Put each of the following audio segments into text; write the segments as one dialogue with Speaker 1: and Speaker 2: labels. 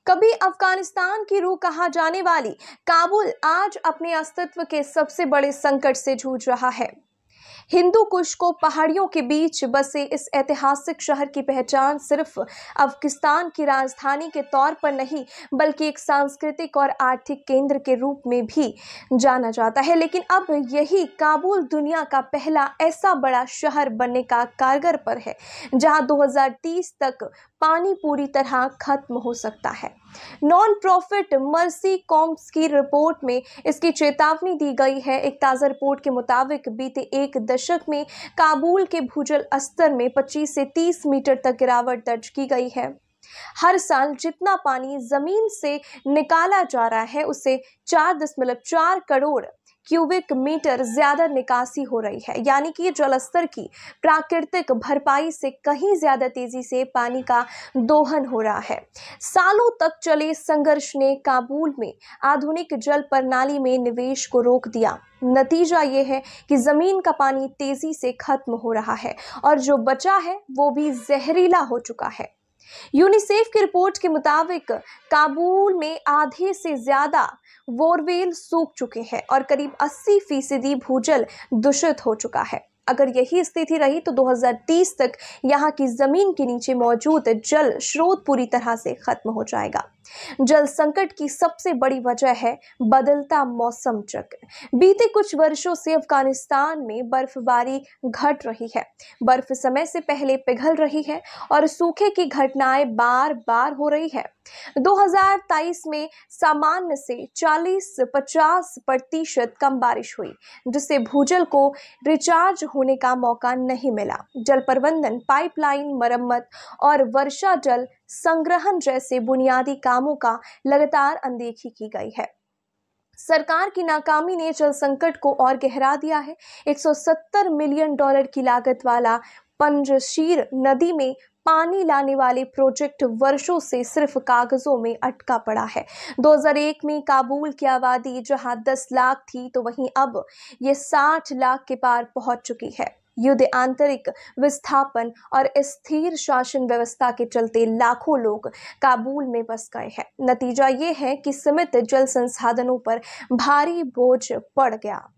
Speaker 1: कभी अफगानिस्तान की रूह कहा जाने वाली काबुल आज अपने अस्तित्व के सबसे बड़े संकट से जूझ रहा है। हिंदू कुश को पहाड़ियों के बीच बसे इस ऐतिहासिक शहर की पहचान सिर्फ अफगानिस्तान की राजधानी के तौर पर नहीं, बल्कि एक सांस्कृतिक और आर्थिक केंद्र के रूप में भी जाना जाता है। लेकिन अब यही काबुल दुनिया का पहला ऐसा बड़ा शहर बनने का कारगर पर है, जहां 2030 तक पानी पूरी तरह खत्म हो सकता है। नॉन प्रॉफिट मर्सी कॉम्स की रिपोर्ट में इसकी चेतावनी दी गई है। एक ताज़ा रिपोर्ट के मुताबिक बीते एक दशक में काबुल के भूजल स्तर में 25 से 30 मीटर तक गिरावट दर्ज की गई है। हर साल जितना पानी जमीन से निकाला जा रहा है, उससे 4.4 करोड़ क्यूबिक मीटर ज्यादा निकासी हो रही है, यानी कि जलस्तर की प्राकृतिक भरपाई से कहीं ज्यादा तेजी से पानी का दोहन हो रहा है। सालों तक चले संघर्ष ने काबुल में आधुनिक जल प्रणाली में निवेश को रोक दिया। नतीजा ये है कि जमीन का पानी तेजी से खत्म हो रहा है और जो बचा है वो भी जहरीला हो चुका है। यूनिसेफ की रिपोर्ट के मुताबिक काबुल में आधे से ज्यादा बोरवेल सूख चुके हैं और करीब 80% भूजल दूषित हो चुका है। अगर यही स्थिति रही तो 2030 तक यहाँ की जमीन के नीचे मौजूद जल स्रोत पूरी तरह से खत्म हो जाएगा। जल संकट की सबसे बड़ी वजह है बदलता मौसम चक्र। बीते कुछ वर्षों से अफगानिस्तान में बर्फबारी घट रही है, बर्फ समय से पहले पिघल रही है और सूखे की घटनाएं बार बार हो रही है। 2023 में सामान्य से 40-50% कम बारिश हुई, जिससे भूजल को रिचार्ज होने का मौका नहीं मिला। जल प्रबंधन, पाइपलाइन मरम्मत और वर्षा जल संग्रहण जैसे बुनियादी कामों का लगातार अनदेखी की गई है। सरकार की नाकामी ने जल संकट को और गहरा दिया है। $170 मिलियन की लागत वाला पंजशीर नदी में पानी लाने वाले प्रोजेक्ट वर्षों से सिर्फ कागजों में अटका पड़ा है। 2001 में काबुल की आबादी जहां 10 लाख थी, तो वहीं अब ये 60 लाख के पार पहुंच चुकी है। युद्ध, आंतरिक विस्थापन और स्थिर शासन व्यवस्था के चलते लाखों लोग काबुल में बस गए हैं। नतीजा ये है कि सीमित जल संसाधनों पर भारी बोझ पड़ गया।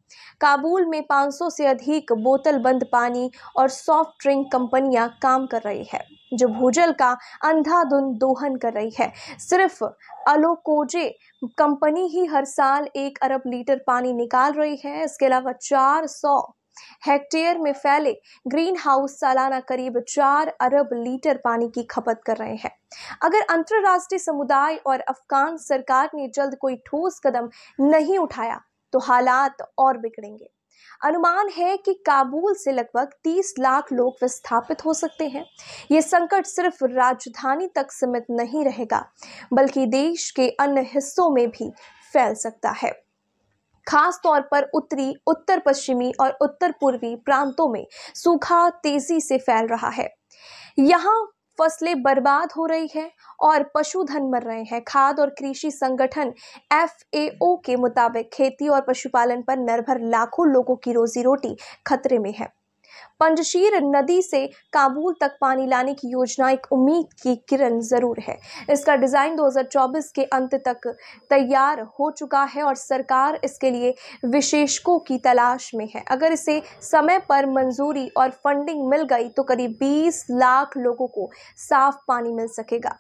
Speaker 1: काबुल में 500 से अधिक बोतल बंद पानी और सॉफ्ट ड्रिंक कंपनियां काम कर रही है, जो भूजल का अंधाधुंध दोहन कर रही है। सिर्फ अलोकोजे कंपनी ही हर साल 1 अरब लीटर पानी निकाल रही है। इसके अलावा 400 हेक्टेयर में फैले ग्रीन हाउस सालाना करीब 4 अरब लीटर पानी की खपत कर रहे हैं। अगर अंतर्राष्ट्रीय समुदाय और अफगान सरकार ने जल्द कोई ठोस कदम नहीं उठाया तो हालात और बिगड़ेंगे। अनुमान है कि काबुल से लगभग 30 लाख लोग विस्थापित हो सकते हैं। ये संकट सिर्फ राजधानी तक सीमित नहीं रहेगा, बल्कि देश के अन्य हिस्सों में भी फैल सकता है। खास तौर पर उत्तरी, उत्तर पश्चिमी और उत्तर पूर्वी प्रांतों में सूखा तेजी से फैल रहा है। यहाँ फसलें बर्बाद हो रही है और पशुधन मर रहे हैं। खाद्य और कृषि संगठन FAO के मुताबिक खेती और पशुपालन पर निर्भर लाखों लोगों की रोजी रोटी खतरे में है। पंजशीर नदी से काबुल तक पानी लाने की योजना एक उम्मीद की किरण जरूर है। इसका डिजाइन 2024 के अंत तक तैयार हो चुका है और सरकार इसके लिए विशेषज्ञों की तलाश में है। अगर इसे समय पर मंजूरी और फंडिंग मिल गई तो करीब 20 लाख लोगों को साफ पानी मिल सकेगा।